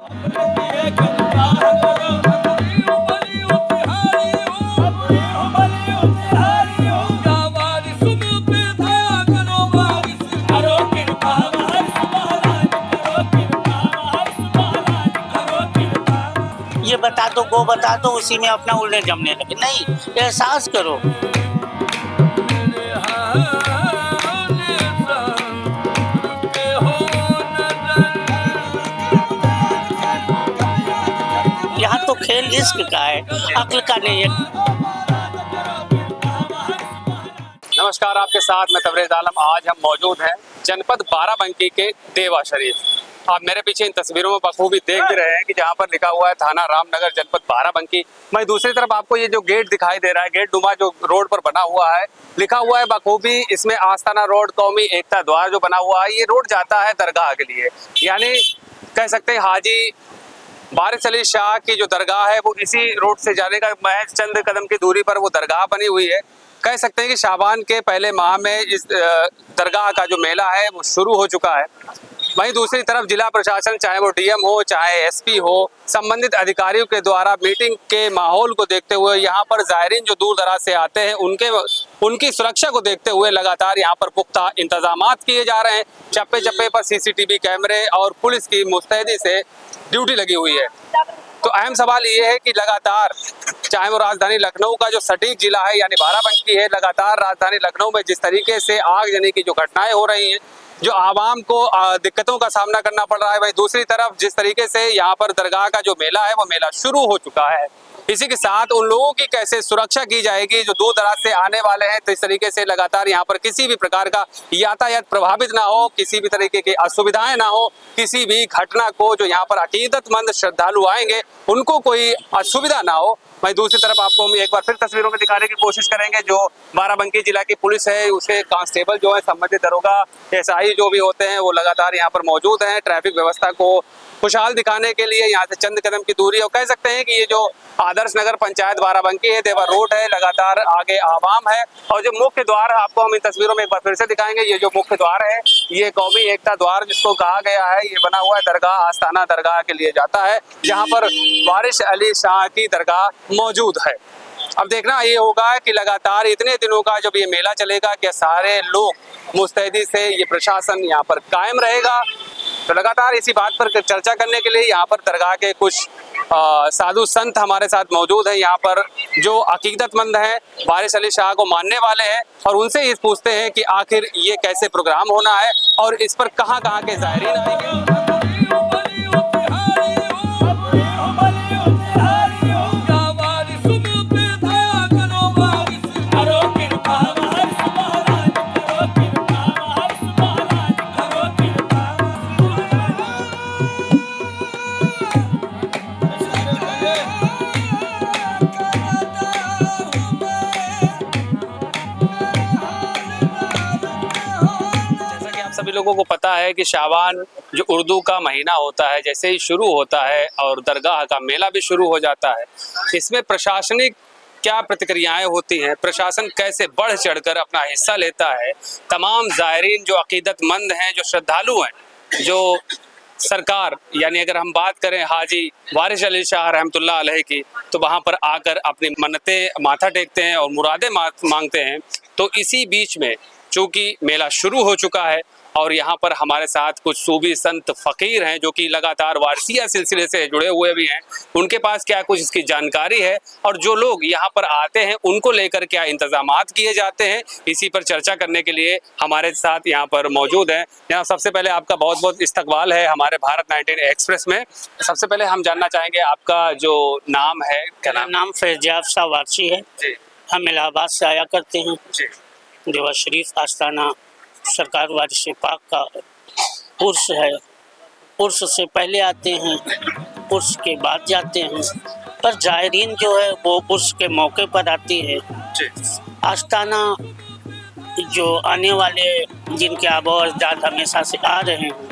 ये बता दो, वो बता दो, उसी में अपना उल्टे जमने लगे। नहीं, एहसास करो। यहाँ तो खेल इश्क का है, अक्ल का नहीं है। नमस्कार, आपके साथ मैं तबरेज आलम। आज हम मौजूद हैं जनपद बाराबंकी के देवा शरीफ। आप मेरे पीछे इन तस्वीरों में बखूबी देख भी रहे हैं कि जहाँ पर लिखा हुआ है थाना रामनगर जनपद बाराबंकी। मैं दूसरी तरफ आपको ये जो गेट दिखाई दे रहा है, गेट नुमा जो रोड पर बना हुआ है, लिखा हुआ है बखूबी इसमें आस्ताना रोड, कौमी एकता द्वार जो बना हुआ है, ये रोड जाता है दरगाह के लिए। यानी कह सकते हैं हाजी वारिस अली शाह की जो दरगाह है वो इसी रोड से जाने का महज चंद कदम की दूरी पर वो दरगाह बनी हुई है। कह सकते हैं कि शाबान के पहले माह में इस दरगाह का जो मेला है वो शुरू हो चुका है। वहीं दूसरी तरफ जिला प्रशासन, चाहे वो डीएम हो चाहे एसपी हो, संबंधित अधिकारियों के द्वारा मीटिंग के माहौल को देखते हुए यहाँ पर ज़ायरीन जो दूर दराज से आते हैं उनकी सुरक्षा को देखते हुए लगातार यहाँ पर पुख्ता इंतजामात किए जा रहे हैं। चप्पे चप्पे पर सीसीटीवी कैमरे और पुलिस की मुस्तैदी से ड्यूटी लगी हुई है। तो अहम सवाल ये है कि लगातार चाहे वो राजधानी लखनऊ का जो सटीक जिला है यानी बाराबंकी है, लगातार राजधानी लखनऊ में जिस तरीके से आगजनी की जो घटनाएं हो रही हैं, जो आवाम को दिक्कतों का सामना करना पड़ रहा है, वहीं दूसरी तरफ जिस तरीके से यहाँ पर दरगाह का जो मेला है वो मेला शुरू हो चुका है। इसी के साथ उन लोगों की कैसे सुरक्षा की जाएगी जो दूर दराज से आने वाले हैं, तो इस तरीके से लगातार यहाँ पर किसी भी प्रकार का यातायात प्रभावित ना हो, किसी भी तरीके की असुविधाएं ना हो, किसी भी घटना को जो यहाँ पर अकीदतमंद श्रद्धालु आएंगे उनको कोई असुविधा ना हो। वहीं दूसरी तरफ आपको हम एक बार फिर तस्वीरों में दिखाने की कोशिश करेंगे। जो बाराबंकी जिला की पुलिस है, उसके कांस्टेबल जो है, संबंधित दरोगा, एसआई जो भी होते हैं वो लगातार यहाँ पर मौजूद हैं ट्रैफिक व्यवस्था को खुशहाल दिखाने के लिए। यहाँ से चंद कदम की दूरी और कह सकते हैं कि ये जो आदर्श नगर पंचायत बाराबंकी है, देवा रोड है, लगातार आगे आवाम है। और जो मुख्य द्वार आपको हम इन तस्वीरों में एक बार फिर से दिखाएंगे। ये जो मुख्य द्वार है ये कौमी एकता द्वार जिसको कहा गया है, ये बना हुआ है दरगाह, आस्ताना दरगाह के लिए जाता है, जहाँ पर वारिस अली शाह की दरगाह मौजूद है। अब देखना ये होगा कि लगातार इतने दिनों का जब ये मेला चलेगा क्या सारे लोग मुस्तैदी से ये प्रशासन यहाँ पर कायम रहेगा। तो लगातार इसी बात पर चर्चा करने के लिए यहाँ पर दरगाह के कुछ साधु संत हमारे साथ मौजूद हैं, यहाँ पर जो अकीदतमंद हैं, वारिस अली शाह को मानने वाले हैं, और उनसे ये पूछते हैं कि आखिर ये कैसे प्रोग्राम होना है और इस पर कहाँ कहाँ के ज़ायरीन आएंगे। सभी लोगों को पता है कि शाबान जो उर्दू का महीना होता है जैसे ही शुरू होता है और दरगाह का मेला भी शुरू हो जाता है, इसमें प्रशासनिक क्या प्रतिक्रियाएं होती हैं, प्रशासन कैसे बढ़ चढ़कर अपना हिस्सा लेता है। तमाम ज़ायरीन जो अकीदतमंद हैं, जो श्रद्धालु हैं, जो सरकार यानी अगर हम बात करें हाजी वारिस अली शाह रहमतुल्लाह अलैह की, तो वहाँ पर आकर अपनी मन्नतें माथा टेकते हैं और मुरादें मांगते हैं। तो इसी बीच में चूँकि मेला शुरू हो चुका है और यहाँ पर हमारे साथ कुछ सूफी संत फ़कीर हैं जो कि लगातार वारसिया सिलसिले से जुड़े हुए भी हैं, उनके पास क्या कुछ इसकी जानकारी है और जो लोग यहाँ पर आते हैं उनको लेकर क्या इंतजामात किए जाते हैं, इसी पर चर्चा करने के लिए हमारे साथ यहाँ पर मौजूद हैं। यहाँ सबसे पहले आपका बहुत बहुत इस्तकबाल है हमारे भारत 19 एक्सप्रेस में। सबसे पहले हम जानना चाहेंगे आपका जो नाम है, क्या नाम फैजाब शाह वारसी है। हम इलाहाबाद से आया करते हैं। देवा शरीफ आस्ताना सरकार वारिस पाक का उर्स है। उर्स से पहले आते हैं, उर्स के बाद जाते हैं, पर ज़ायरीन जो है वो उर्स के मौके पर आती है। आस्ताना जो आने वाले जिनके आबो अजदाद हमेशा से आ रहे हैं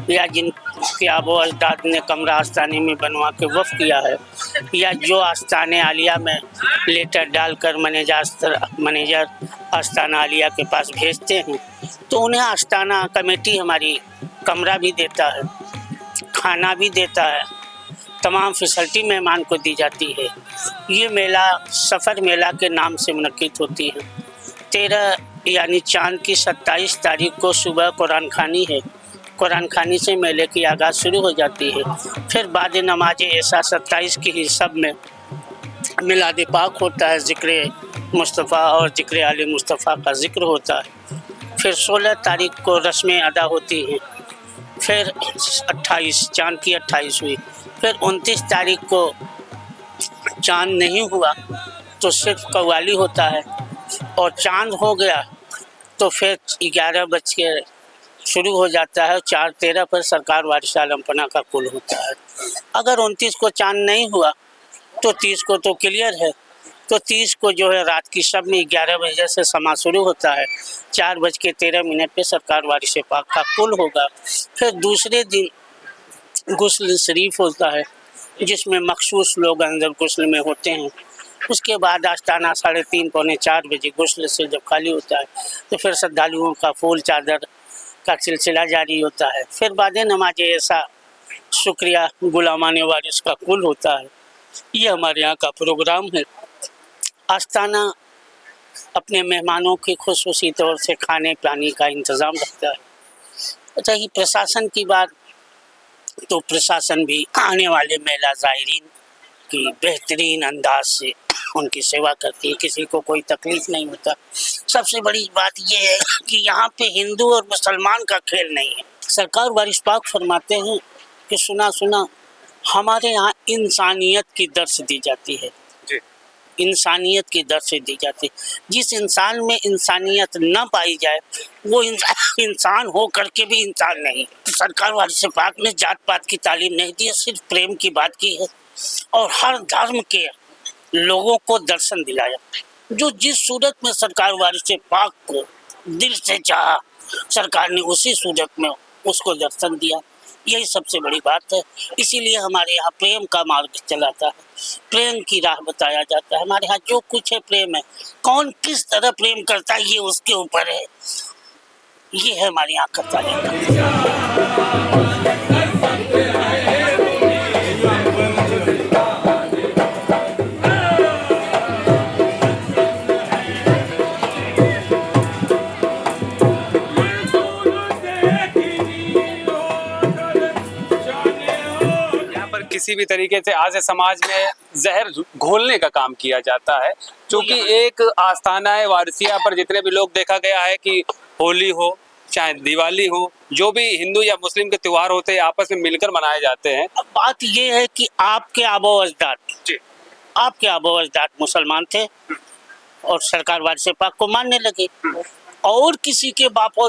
या जिनके आबो अजदाद ने कमरा आस्ताने में बनवा के वफ़ किया है या जो आस्ताने आलिया में लेटर डालकर मैनेजर आस्ताना आलिया के पास भेजते हैं, तो उन्हें आस्ताना कमेटी हमारी कमरा भी देता है, खाना भी देता है तमाम फैसिलिटी मेहमान को दी जाती है। ये मेला सफ़र मेला के नाम से मुनक्किद होती है। 13 यानी चाँद की 27 तारीख को सुबह कुरान खानी है। कुरान खानी से मेले की आगाज़ शुरू हो जाती है। फिर बाद नमाज ऐसा 27 की ही सब में मिलाद पाक होता है, ज़िक्र मुस्तफ़ा और ज़िक्र आले मुस्तफ़ा का ज़िक्र होता है। फिर 16 तारीख को रस्में अदा होती हैं। फिर 28 चाँद की 28 हुई। फिर 29 तारीख को चाँद नहीं हुआ तो सिर्फ कव्वाली होता है, और चाँद हो गया तो फिर 11 बज के शुरू हो जाता है। 4:13 पर सरकार वारिस आलम पना का कुल होता है। अगर 29 को चाँद नहीं हुआ तो 30 को तो क्लियर है, तो 30 को जो है रात की शब में 11 बजे से समा शुरू होता है। 4:13 पे सरकार वारिस पाक का कुल होगा। फिर दूसरे दिन गुस्ल शरीफ होता है, जिसमें मखसूस लोग अंदर गुस्ल में होते हैं। उसके बाद आस्ताना 3:30 पौने 4 बजे गुस्ल से जब खाली होता है तो फिर श्रद्धालुओं का फूल चादर का सिलसिला जारी होता है। फिर बाद नमाज ऐसा शुक्रिया गुलामान वारिस का कुल होता है। ये हमारे यहाँ का प्रोग्राम है। आस्ताना अपने मेहमानों की खुसूसी तौर से खाने पानी का इंतज़ाम रखता है। रही प्रशासन की बात, तो प्रशासन भी आने वाले मेला ज़ायरीन की बेहतरीन अंदाज से उनकी सेवा करती है। किसी को कोई तकलीफ़ नहीं होता। सबसे बड़ी बात यह है कि यहाँ पे हिंदू और मुसलमान का खेल नहीं है। सरकार वारिस पाक फरमाते हैं कि सुना सुना हमारे यहाँ इंसानियत की दर्स दी जाती है। इंसानियत की दर्स दी जाती है। जिस इंसान में इंसानियत न पाई जाए वो इंसान हो करके भी इंसान नहीं। सरकार वारिस पाक ने जात पात की तालीम नहीं दी है, सिर्फ प्रेम की बात की है और हर धर्म के लोगों को दर्शन दिलाया। जो जिस सूरत में सरकार वारिस पाक को दिल से चाहा, सरकार ने उसी सूरत में उसको दर्शन दिया। यही सबसे बड़ी बात है। इसीलिए हमारे यहाँ प्रेम का मार्ग चलाता है, प्रेम की राह बताया जाता है। हमारे यहाँ जो कुछ है प्रेम है। कौन किस तरह प्रेम करता है ये उसके ऊपर है। ये है हमारे यहाँ का तारीख। किसी भी तरीके से आज समाज में जहर घोलने का काम किया जाता है, क्योंकि एक आस्थाना है वारिसिया पर जितने भी लोग देखा गया है कि होली हो चाहे दिवाली हो, जो भी हिंदू या मुस्लिम के त्योहार होते हैं आपस में मिलकर मनाए जाते हैं। अब बात ये है कि आपके आबो अजदाद मुसलमान थे और सरकार वारिस पाक को मानने लगे, और किसी के आबो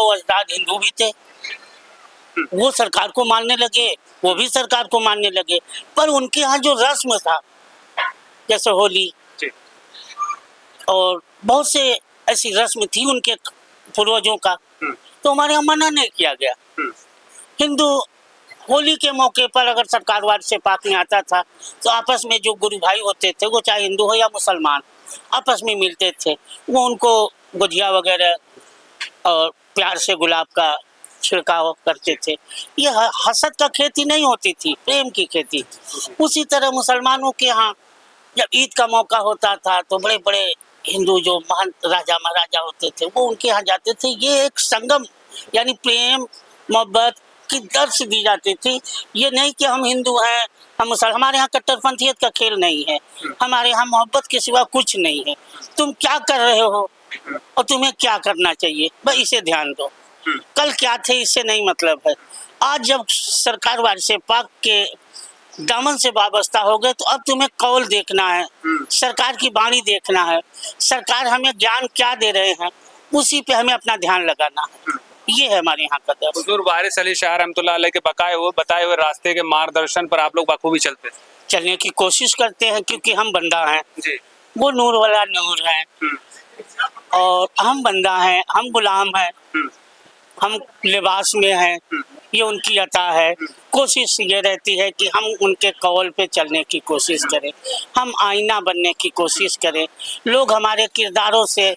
अजदाद हिंदू भी थे, वो सरकार को मानने लगे, वो भी सरकार को मानने लगे। पर उनके यहाँ जो रस्म था, जैसे होली और बहुत से ऐसी रस्म थी उनके पूर्वजों का, तो हमारे यहाँ मना नहीं किया गया। हिंदू होली के मौके पर अगर सरकार वारिस पाक में आता था तो आपस में जो गुरु भाई होते थे, वो चाहे हिंदू हो या मुसलमान, आपस में मिलते थे। वो उनको गुजिया वगैरह और प्यार से गुलाब का छिड़काव करते थे। ये हसद का खेती नहीं होती थी, प्रेम की खेती। उसी तरह मुसलमानों के यहाँ जब ईद का मौका होता था तो बड़े बड़े हिंदू जो महान राजा महाराजा होते थे वो उनके यहाँ जाते थे। ये एक संगम यानी प्रेम मोहब्बत की दर्श दी जाती थी। ये नहीं कि हम हिंदू हैं हम मुसलमान, हमारे यहाँ कट्टरपंथियत का खेल नहीं है। हमारे यहाँ मोहब्बत के सिवा कुछ नहीं है। तुम क्या कर रहे हो और तुम्हें क्या करना चाहिए, बस इसे ध्यान दो। कल क्या थे इससे नहीं मतलब है। आज जब सरकार वारिस पाक के दामन से वाबस्ता हो गए तो अब तुम्हें कौल देखना है, सरकार की बाणी देखना है, सरकार हमें ज्ञान क्या दे रहे हैं उसी पे हमें अपना ध्यान लगाना है। ये है हमारे यहाँ का दर्श। हुजूर वारिस अली शाह रहमतुल्लाह अलैह के बताए हुए रास्ते के मार्गदर्शन पर आप लोग बखूबी चलने की कोशिश करते हैं, क्योंकि हम बंदा हैं जी। वो नूर वाला नूर है और हम बंदा हैं, हम गुलाम हैं, हम लिबास में हैं। ये उनकी अता है। कोशिश ये रहती है कि हम उनके कौल पे चलने की कोशिश करें, हम आईना बनने की कोशिश करें, लोग हमारे किरदारों से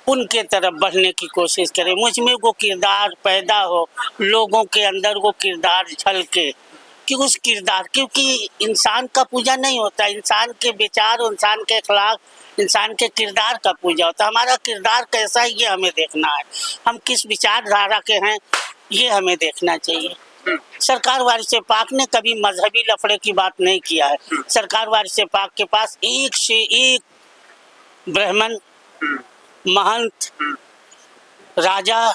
उनके तरफ बढ़ने की कोशिश करें। मुझ में वो किरदार पैदा हो, लोगों के अंदर वो किरदार झलके, कि उस किरदार, क्योंकि इंसान का पूजा नहीं होता, इंसान के विचार, इंसान के अखलाक, इंसान के किरदार का पूजा होता है। हमारा किरदार कैसा है ये हमें देखना है, हम किस विचारधारा के हैं ये हमें देखना चाहिए। सरकार वारिस पाक ने कभी मजहबी लफड़े की बात नहीं किया है। सरकार वारिस पाक के पास एक से एक ब्राह्मण, महंत, राजा,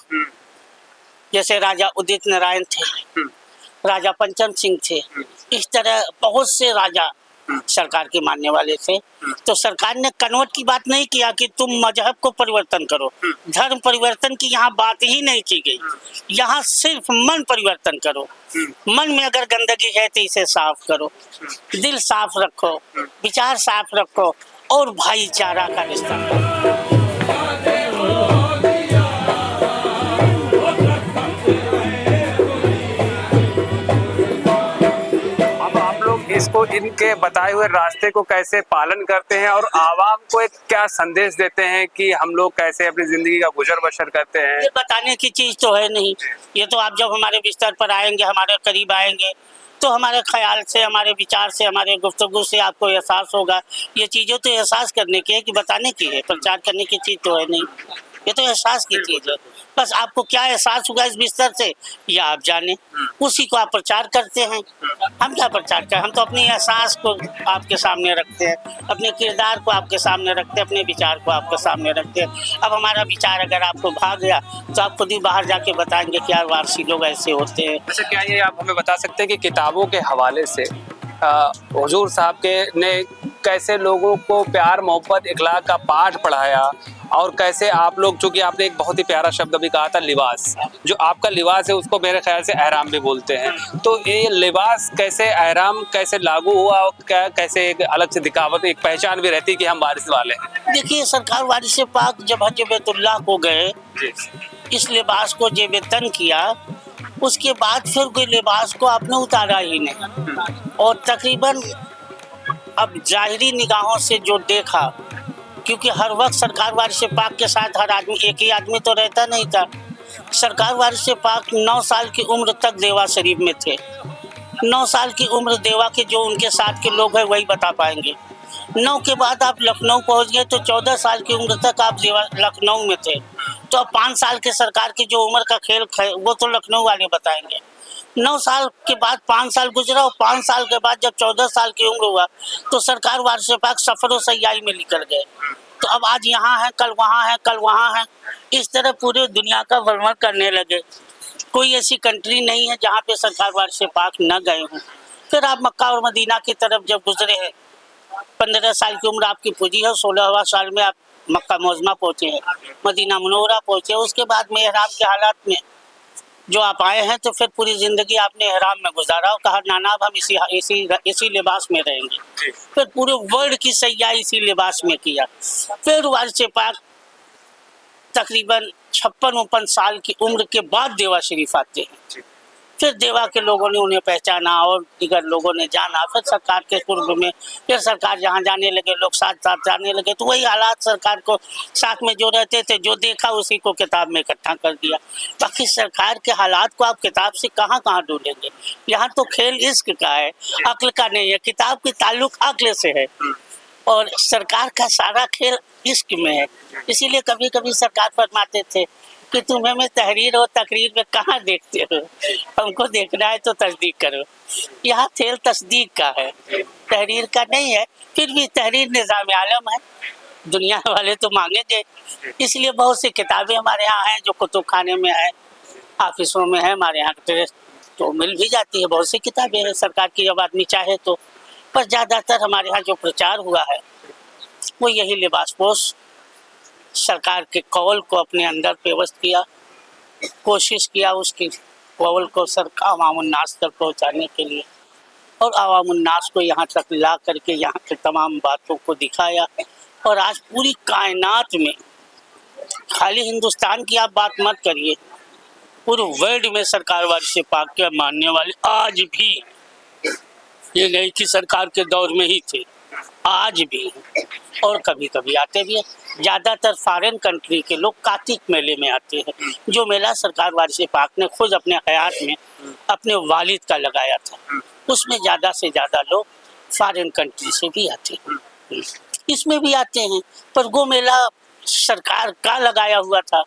जैसे राजा उदित नारायण थे, राजा पंचम सिंह थे, इस तरह बहुत से राजा सरकार के मानने वाले थे। तो सरकार ने कन्वर्ट की बात नहीं किया कि तुम मजहब को परिवर्तन करो, धर्म परिवर्तन की यहाँ बात ही नहीं की गई। यहाँ सिर्फ मन परिवर्तन करो, मन में अगर गंदगी है तो इसे साफ करो, दिल साफ रखो, विचार साफ रखो और भाईचारा का रिश्ता करो। इसको, इनके बताए हुए रास्ते को कैसे पालन करते हैं और आवाम को एक क्या संदेश देते हैं कि हम लोग कैसे अपनी जिंदगी का गुजर बसर करते हैं? ये बताने की चीज तो है नहीं। ये तो आप जब हमारे बिस्तर पर आएंगे, हमारे करीब आएंगे, तो हमारे ख्याल से, हमारे विचार से, हमारे गुफ्तगू से आपको एहसास होगा। ये चीज़ें तो एहसास करने की है कि बताने की है, प्रचार करने की चीज़ तो है नहीं। ये तो एहसास की चीज़ है। बस आपको क्या एहसास होगा इस बिस्तर से या आप जाने, उसी को आप प्रचार करते हैं। हम क्या प्रचार करें, हम तो अपने एहसास को आपके सामने रखते हैं, अपने किरदार को आपके सामने रखते हैं, अपने विचार को आपके सामने रखते हैं। अब हमारा विचार अगर आपको भाग गया तो आप खुद ही बाहर जाके बताएंगे कि यार वारसी लोग ऐसे होते हैं। अच्छा, क्या ये आप हमें बता सकते हैं कि किताबों के हवाले से हुजूर साहब के ने कैसे लोगों को प्यार, मोहब्बत, इखलाक का पाठ पढ़ाया, और कैसे आप लोग, चूंकि आपने एक बहुत ही प्यारा शब्द अभी कहा था लिबास, जो आपका लिबास है उसको मेरे ख्याल से एहराम भी बोलते हैं, तो ये लिबास कैसे, एहराम कैसे लागू हुआ और क्या कैसे एक अलग से दिखावत, एक पहचान भी रहती है कि हम वारिस वाले हैं? देखिए, सरकार वारिस पाक जब हज बैतुल्लाह को गए, इस लिबास को जेब तन किया, उसके बाद फिर कोई लिबास को आपने उतारा ही नहीं। और तकरीबन अब जाहिरी निगाहों से जो देखा, क्योंकि हर वक्त सरकार वारिस पाक के साथ हर आदमी, एक ही आदमी तो रहता नहीं था। सरकार वारिस पाक 9 साल की उम्र तक देवा शरीफ में थे। 9 साल की उम्र देवा के जो उनके साथ के लोग हैं वही बता पाएंगे। 9 के बाद आप लखनऊ पहुंच गए तो 14 साल की उम्र तक आप लखनऊ में थे। तो अब 5 साल के सरकार की जो उम्र का खेल वो तो लखनऊ वाले बताएंगे। 9 साल के बाद 5 साल गुजरा और 5 साल के बाद जब 14 साल की उम्र हुआ तो सरकार वारिस पाक सफर व सयाही में निकल गए। तो अब आज यहाँ है, कल वहाँ है, कल वहाँ है, इस तरह पूरे दुनिया का भ्रमण करने लगे। कोई ऐसी कंट्री नहीं है जहाँ पे सरकार वारिस पाक न गए हों। फिर आप मक्का और मदीना की तरफ जब गुजरे हैं, 15 साल की उम्र आपकी पूजी है, 16वां साल में आप मक्का मौजमा पहुँचे हैं, मदीना मुनव्वरा पहुँचे। उसके बाद में एहराम के हालात में जो आप आए हैं, तो फिर पूरी ज़िंदगी आपने एहराम में गुजारा और कहा नाना अब हम इसी लिबास में रहेंगे। फिर पूरे वर्ल्ड की सयाही इसी लिबास में किया। फिर वारिस पाक तकरीबन 56-59 साल की उम्र के बाद देवा शरीफ आते हैं। फिर देवा के लोगों ने उन्हें पहचाना और दीगर लोगों ने जाना। फिर सरकार के कुर्ब में फिर सरकार जहाँ जाने लगे, लोग साथ साथ जाने लगे, तो वही हालात सरकार को साथ में जो रहते थे, जो देखा उसी को किताब में इकट्ठा कर दिया। बाकी सरकार के हालात को आप किताब से कहाँ कहाँ ढूंढेंगे। यहाँ तो खेल इश्क का है, अक्ल का नहीं है। किताब की ताल्लुक अक्ल से है और सरकार का सारा खेल इश्क में है। इसीलिए कभी कभी सरकार फरमाते थे कि तुम्हें मैं तहरीर और तकरीर में कहाँ देखते हो, हमको देखना है तो तस्दीक करो। यहाँ खेल तस्दीक का है, तहरीर का नहीं है। फिर भी तहरीर निज़ाम आलम है, दुनिया वाले तो मांगेंगे। इसलिए बहुत सी किताबें हमारे यहाँ हैं जो कुतुब खाने में है, ऑफिसों में है, हमारे यहाँ तो मिल भी जाती है। बहुत सी किताबें हैं सरकार की, जब आदमी चाहे तो। पर ज़्यादातर हमारे यहाँ जो प्रचार हुआ है वो यही लिबास पोश, सरकार के कौल को अपने अंदर पेवस्त किया, कोशिश किया उसकी कौल को अवामुन्नास तक पहुँचाने के लिए, और अवामुन्नास को यहाँ तक ला करके यहाँ के तमाम बातों को दिखाया। और आज पूरी कायनात में, खाली हिंदुस्तान की आप बात मत करिए, पूरे वर्ल्ड में सरकार वारिस पाक के मानने वाले आज भी, ये नहीं कि सरकार के दौर में ही थे, आज भी, और कभी कभी आते भी हैं। ज़्यादातर फॉरेन कंट्री के लोग कार्तिक मेले में आते हैं, जो मेला सरकार वारिस पाक ने खुद अपने हयात में अपने वालिद का लगाया था। उसमें ज़्यादा से ज़्यादा लोग फॉरेन कंट्री से भी आते हैं, इसमें भी आते हैं। पर वो मेला सरकार का लगाया हुआ था,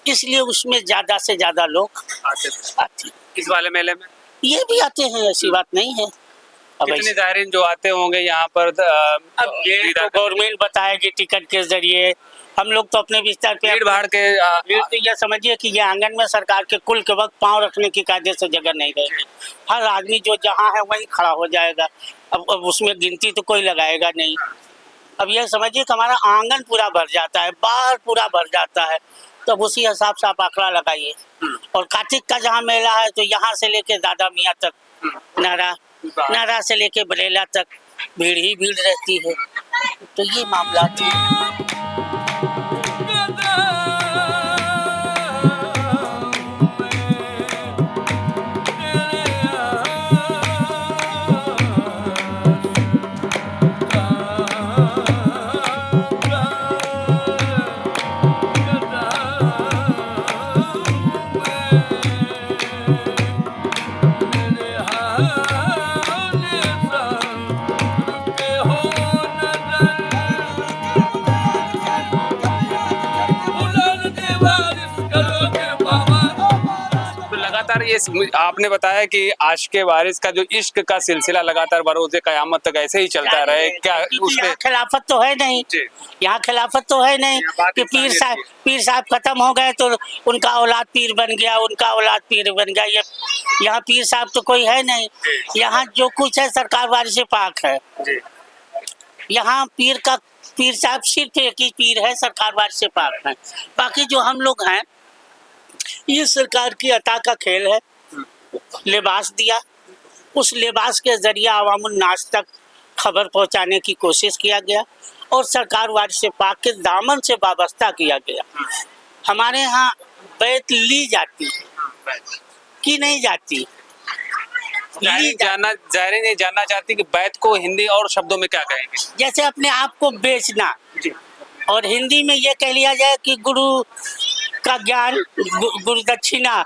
इसलिए उसमें ज़्यादा से ज़्यादा लोग आते हैं। इस वाले मेले में ये भी आते हैं, ऐसी बात नहीं है। अब कितने ज़ायरीन जो आते होंगे यहाँ पर अब ये तो गवर्नमेंट बताएगी टिकट के जरिए, हम लोग तो अपने बिस्तर पे भीड़ भाड़ के फिर तो यह समझिए कि ये आंगन में सरकार के कुल के वक्त पांव रखने की कायदे से जगह नहीं रहेगी। हर आदमी जो जहाँ है वहीं खड़ा हो जाएगा। अब उसमें गिनती तो कोई लगाएगा नहीं। अब यह समझिए कि हमारा आंगन पूरा भर जाता है, बाहर पूरा भर जाता है, तब उसी हिसाब से आप आंकड़ा लगाइए। और कार्तिक का जहाँ मेला है तो यहाँ से लेके दादा मियाँ तक, नारा से लेके बरेला तक भीड़ ही भीड़ रहती है। तो ये मामला है। लगातार ये आपने बताया कि आशिक वारिस का जो इश्क का सिलसिला लगातार बरोज़े क़यामत तक ऐसे ही चलता रहे। क्या उसमें खिलाफत तो है नहीं, यहाँ खिलाफत तो है नहीं कि पीर साहब खत्म हो गए तो उनका औलाद पीर बन गया, उनका औलाद पीर बन गया। ये यहाँ पीर साहब तो कोई है नहीं। यहाँ जो कुछ है सरकार वारिस पाक है। यहाँ पीर साहब सिर्फ एक ही पीर है, सरकार वारिस पाक है। बाकी जो हम लोग हैं ये सरकार की अता का खेल है। लिबास दिया, उस लिबास के जरिए अवामुन नास तक खबर पहुंचाने की कोशिश किया गया और सरकार वारिस पाक के दामन से वाबस्ता किया गया। हमारे यहाँ बैत ली जाती है कि नहीं जाती? ज़ाहिरीन ये जानना चाहती कि बैत को हिंदी और शब्दों में क्या कहेंगे? जैसे अपने आप को बेचना, और हिंदी में ये कह लिया जाए कि गुरु का ज्ञान, गुरु दक्षिणा,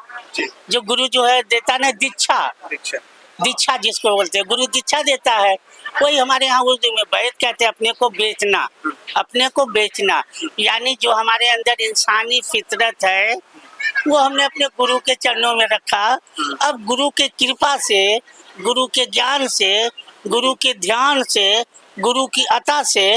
जो गुरु जो है देता ना, दीक्षा जिसको बोलते हैं, गुरु दीक्षा देता है, वही हमारे यहाँ उर्दू में बैत कहते हैं। अपने को बेचना यानी जो हमारे अंदर इंसानी फितरत है वो हमने अपने गुरु के चरणों में रखा। अब गुरु के कृपा से, गुरु के ज्ञान से, गुरु के ध्यान से, गुरु की अता से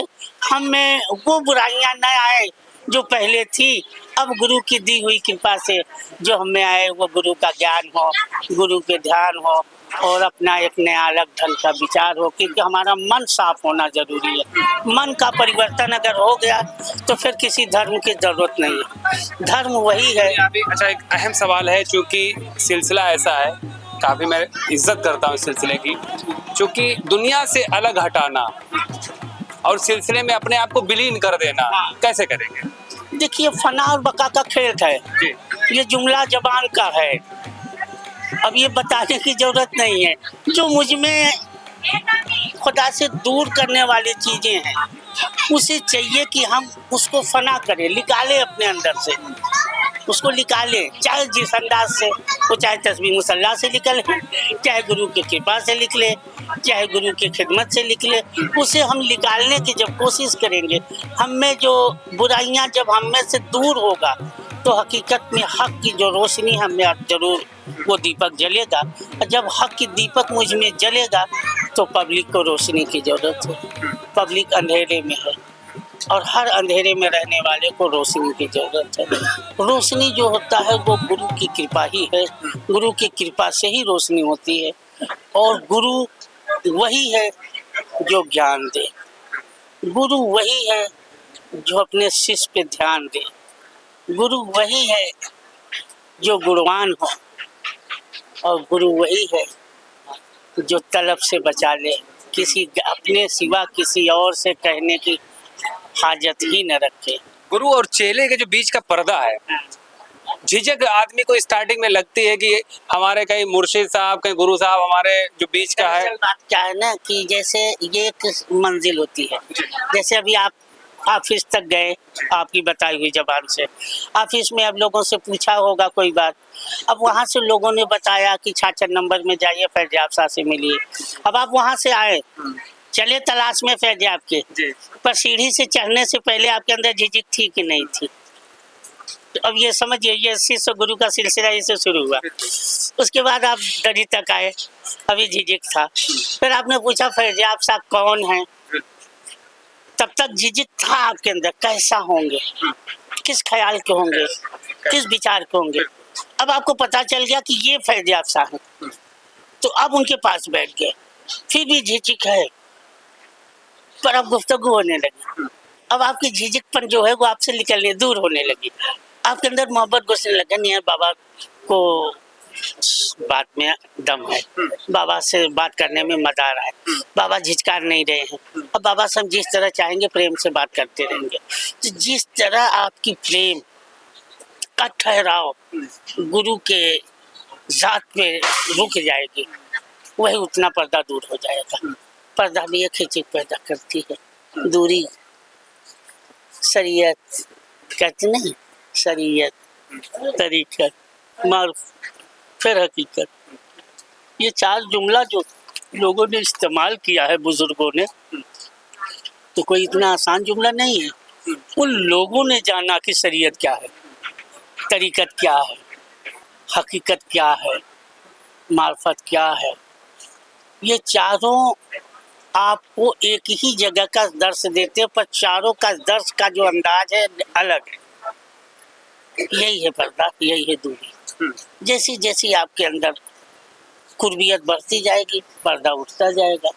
हम में वो बुराइयां न आए जो पहले थी। अब गुरु की दी हुई कृपा से जो हमें आए वो गुरु का ज्ञान हो, गुरु के ध्यान हो और अपना एक नया अलग ढंग का विचार हो, क्योंकि हमारा मन साफ होना जरूरी है। मन का परिवर्तन अगर हो गया तो फिर किसी धर्म की जरूरत नहीं है, धर्म वही है। अच्छा, एक अहम सवाल है, चूँकि सिलसिला ऐसा है, काफ़ी मैं इज्जत करता हूँ इस सिलसिले की, चूँकि दुनिया से अलग हटाना और सिलसिले में अपने आप को विलीन कर देना, कैसे करेंगे? देखिए, फना और बका का खेल है, ये जुमला जबान का है। अब ये बताने की जरूरत नहीं है। जो मुझ में खुदा से दूर करने वाली चीजें हैं उसे चाहिए कि हम उसको फना करें, निकालें अपने अंदर से, उसको निकालें, चाहे जिस अंदाज से, वो चाहे तस्बीह मुसल्ला से निकले, चाहे गुरु की कृपा से निकले, चाहे गुरु की खिदमत से निकले। उसे हम निकालने की जब कोशिश करेंगे, हम में जो बुराइयां जब हम में से दूर होगा तो हकीकत में हक की जो रोशनी हमें जरूर वो दीपक जलेगा। और जब हक की दीपक मुझ में जलेगा तो पब्लिक को रोशनी की जरूरत है। पब्लिक अंधेरे में है और हर अंधेरे में रहने वाले को रोशनी की जरूरत है। रोशनी जो होता है वो गुरु की कृपा ही है, गुरु की कृपा से ही रोशनी होती है। और गुरु वही है जो ज्ञान दे, गुरु वही है जो अपने शिष्य पे ध्यान दे, गुरु वही है जो गुणवान हो, और गुरु वही है जो तलब से बचा ले, किसी अपने सिवा किसी और से कहने की हाजत ही न रखे। गुरु और चेले के जो बीच का पर्दा है, झिझक आदमी को स्टार्टिंग में लगती है कि हमारे कहीं मुर्शिद साहब, कहीं गुरु साहब हमारे जो बीच का है। बात क्या है ना कि जैसे ये एक मंजिल होती है, जैसे अभी आप ऑफिस तक गए आपकी बताई हुई जबान से। ऑफिस में अब लोगों से पूछा होगा कोई बात, अब वहाँ से लोगों ने बताया कि 66 नंबर में जाइए फैज़याब शाह से मिलिए। अब आप वहाँ से आए, चले तलाश में फैज़याब के, पर सीढ़ी से चढ़ने से पहले आपके अंदर झिझक थी कि नहीं थी? तो अब ये समझिए, ये शिष्य गुरु का सिलसिला इससे शुरू हुआ। उसके बाद आप दरी तक आए, अभी झिझक था। फिर आपने पूछा फैज़याब शाह कौन है, तब तक झिझक था आपके अंदर, कैसा होंगे, किस ख्याल के होंगे, किस विचार के होंगे। अब आपको पता चल गया कि ये फैज़याब शाह हैं, तो अब उनके पास बैठ गए, फिर भी झिझक है, पर अब गुफ्तगू होने लगी। अब आपकी झिझकपन जो है वो आपसे निकलने दूर होने लगी, आपके अंदर मोहब्बत घुसने लगा। नहीं यार, बाबा को बात में दम है, बाबा से बात करने में मजा आ रहा है, बाबा झिझकार नहीं रहे हैं। अब बाबा से हम जिस तरह चाहेंगे प्रेम से बात करते रहेंगे। तो जिस तरह आपकी प्रेम का ठहराव गुरु के जात पे रुक जाएगी, वही उतना पर्दा दूर हो जाएगा। पर्दा भी एक ही चीज पैदा करती है, दूरी। शरीयत कहते नहीं, शरीयत, तरीक़त, मारूफ, फिर हकीकत, ये 4 जुमला जो लोगों ने इस्तेमाल किया है बुजुर्गों ने, तो कोई इतना आसान जुमला नहीं है। उन लोगों ने जाना कि शरीयत क्या है, तरीक़त क्या है, हकीकत क्या है, मार्फत क्या है। ये चारों आपको एक ही जगह का दर्श देते हैं, पर चारों का दर्श का जो अंदाज है अलग है। यही है पर्दा, यही है दूरी। जैसी जैसी आपके अंदर कुर्बियत बढ़ती जाएगी, पर्दा उठता जाएगा।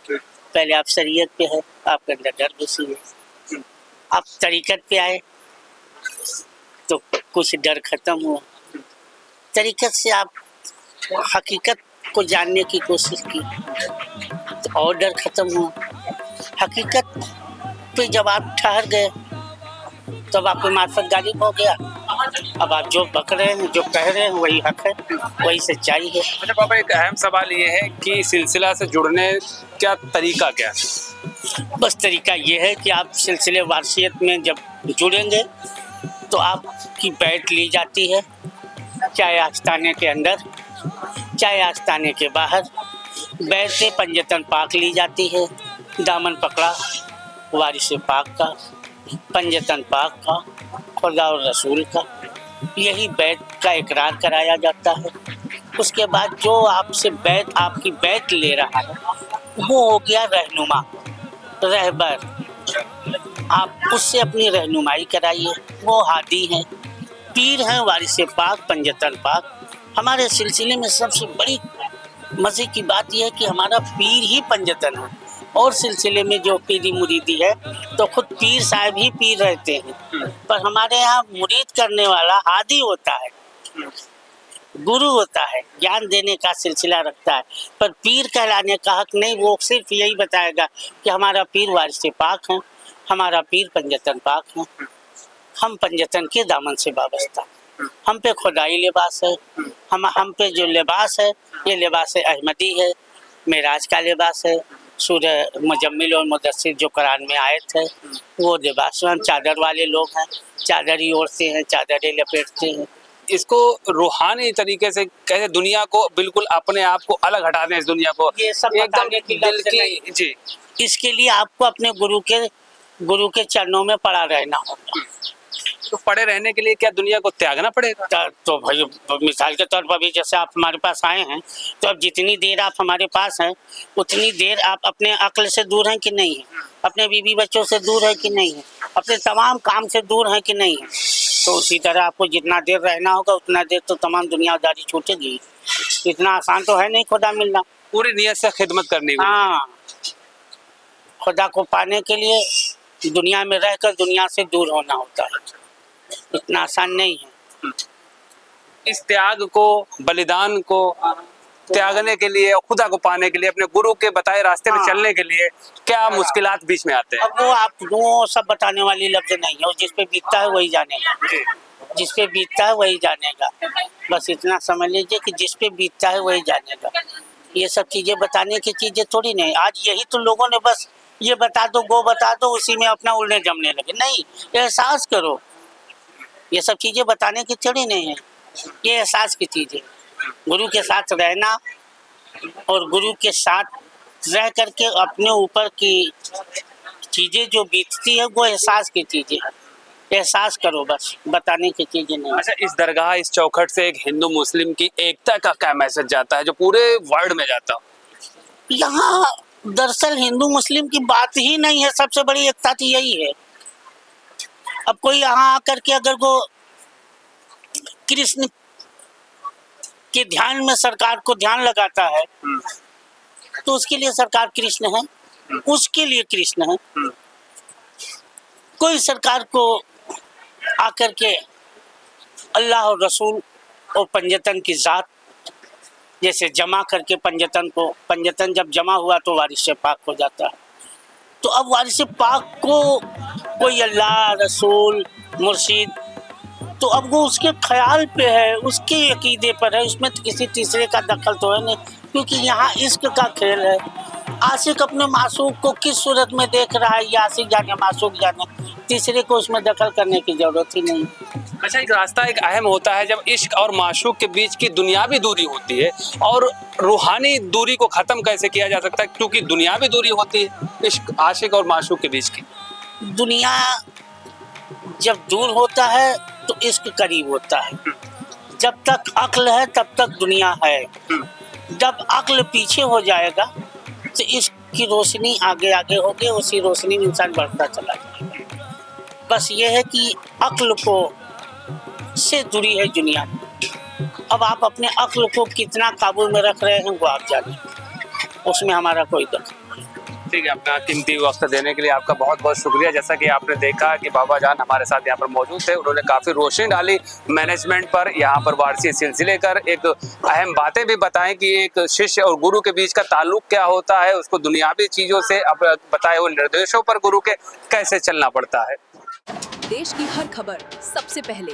पहले आप शरीयत पे है, आपके अंदर डर घुसी है। आप तरीक़त पे आए तो कुछ डर खत्म हुआ। तरीक़त से आप हकीकत को जानने की कोशिश की तो और डर खत्म हुआ। हकीकत पे जब आप ठहर गए तब आपको मार्फत गालिब हो गया। अब आप जो बक रहे हैं, जो कह रहे हैं वही हक है, वही सच्चाई है। अच्छा बाबा, एक अहम सवाल ये है कि सिलसिला से जुड़ने का तरीका क्या है? बस तरीका ये है कि आप सिलसिले वारसियत में जब जुड़ेंगे तो आपकी बैठ ली जाती है, चाहे आस्ताने के अंदर चाहे आस्ताने के बाहर। बैठ से पंजतन पाक ली जाती है, दामन पकड़ा वारिस पाक का, पंजतन पाक का, खुदा और रसूल का, यही बैत का इकरार कराया जाता है। उसके बाद जो आपसे बैत, आपकी बैत ले रहा है वो हो गया रहनुमा, रहबर। आप उससे अपनी रहनुमाई कराइए, वो हादी हैं, पीर हैं, वारिस पाक, पंजतन पाक। हमारे सिलसिले में सबसे बड़ी मज़े की बात यह है कि हमारा पीर ही पंजतन है, और सिलसिले में जो पीरी मुरीदी है तो खुद पीर साहब ही पीर रहते हैं, पर हमारे यहाँ मुरीद करने वाला हादी होता है, गुरु होता है, ज्ञान देने का सिलसिला रखता है, पर पीर कहलाने का हक नहीं। वो सिर्फ यही बताएगा कि हमारा पीर वारिस पाक है, हमारा पीर पंजतन पाक है, हम पंजतन के दामन से वाबस्ता, हम पे खुदाई लिबास है। हम पे जो लिबास है ये लिबास अहमदी है, मेराज का लिबास है। सूरह मुजम्मिल और मुदस्सिर जो कुरान में आयत है वो लिबास में हम चादर वाले लोग हैं, चादर ही ओढ़ते हैं, चादरें लपेटते हैं। इसको रूहानी तरीके से कैसे दुनिया को बिल्कुल अपने आप को अलग हटा दें, इस दुनिया को ये सब बताने की दिल लफ्ज़ नहीं। की जी, इसके लिए आपको अपने गुरु के चरणों में पड़ा रहना होगा। तो पड़े रहने के लिए क्या दुनिया को त्यागना पड़ेगा? तो भाई मिसाल के तौर पर अभी जैसे आप हमारे पास आए हैं, तो अब जितनी देर आप हमारे पास हैं उतनी देर आप अपने अक्ल से दूर हैं कि नहीं है, अपने बीवी बच्चों से दूर है कि नहीं है, अपने तमाम काम से दूर हैं कि नहीं है। तो उसी तरह आपको जितना देर रहना होगा उतना देर तो तमाम दुनियादारी छूटेगी। इतना आसान तो है नहीं खुदा मिलना। पूरी नियत से खिदमत करनी होगी। हाँ, खुदा को पाने के लिए दुनिया में रहकर दुनिया से दूर होना होता है, इतना आसान नहीं है। इस त्याग को, बलिदान को त्यागने के लिए और खुदा को पाने के लिए, अपने गुरु के बताए रास्ते पे चलने के लिए क्या मुश्किलात बीच में आते हैं? अब वो सब बताने वाली लफ्ज नहीं है, जिस पे बीतता है वही जानेगा, जिस पे बीतता है वही जानेगा। बस इतना समझ लीजिए कि जिस पे बीतता है वही जानेगा। ये सब चीजें बताने की चीजें थोड़ी नहीं। आज यही तो लोगों ने बस ये बता दो, वो बता दो, उसी में अपना उड़ने जमने लगे। नहीं, एहसास करो। ये सब चीज़ें बताने की थोड़ी नहीं है, ये एहसास की चीज़ें। गुरु के साथ रहना और गुरु के साथ रह करके अपने ऊपर की चीज़ें जो बीतती है वो एहसास की चीज़ें है। एहसास करो, बस बताने की चीज़ें नहीं। अच्छा, इस दरगाह, इस चौखट से एक हिंदू मुस्लिम की एकता का क्या मैसेज जाता है जो पूरे वर्ल्ड में जाता हो? यहाँ दरअसल हिंदू मुस्लिम की बात ही नहीं है, सबसे बड़ी एकता तो यही है। अब कोई यहाँ आकर के अगर वो कृष्ण के ध्यान में सरकार को ध्यान लगाता है तो उसके लिए सरकार कृष्ण है, उसके लिए कृष्ण है। कोई सरकार को आकर के अल्लाह और रसूल और पंजतन की ज़ात जैसे जमा करके पंजतन जब जमा हुआ तो वारिस पाक हो जाता है। तो अब वारिस पाक को कोई अल्लाह, रसूल, मुर्शिद, तो अब वो उसके ख्याल पे है, उसके अकीदे पर है, उसमें तो किसी तीसरे का दखल तो है नहीं, क्योंकि यहाँ इश्क का खेल है। आशिक अपने मासूक को किस सूरत में देख रहा है, ये आशिक जाने, मासूक जाने, तीसरे को उसमें दखल करने की जरूरत ही नहीं। अच्छा, एक रास्ता एक अहम होता है जब इश्क और माशूक के बीच की दुनियावी दूरी होती है, और रूहानी दूरी को खत्म कैसे किया जा सकता है, क्योंकि दुनियावी दूरी होती है इश्क, आशिक और माशूक के बीच की। दुनिया जब दूर होता है तो इश्क करीब होता है। जब तक अक्ल है तब तक दुनिया है, जब अक्ल पीछे हो जाएगा तो इश्क की रोशनी आगे आगे होगी, उसी रोशनी में इंसान बढ़ता चला जाएगा। बस ये है कि अक्ल को से दूरी है दुनिया। अब आप अपने अक्ल को कितना काबू में रख रहे हैं वो आप जाने, उसमें हमारा कोई दखल। ठीक है, अपना कीमती वक्त देने के लिए आपका बहुत बहुत शुक्रिया। जैसा कि आपने देखा कि बाबा जान हमारे साथ यहाँ पर मौजूद थे, उन्होंने काफ़ी रोशनी डाली मैनेजमेंट पर, यहाँ पर वारसी सिलसिले कर एक अहम बातें भी बताएं कि एक शिष्य और गुरु के बीच का ताल्लुक क्या होता है, उसको दुनियावी चीज़ों से बताए हुए निर्देशों पर गुरु के कैसे चलना पड़ता है। देश की हर खबर सबसे पहले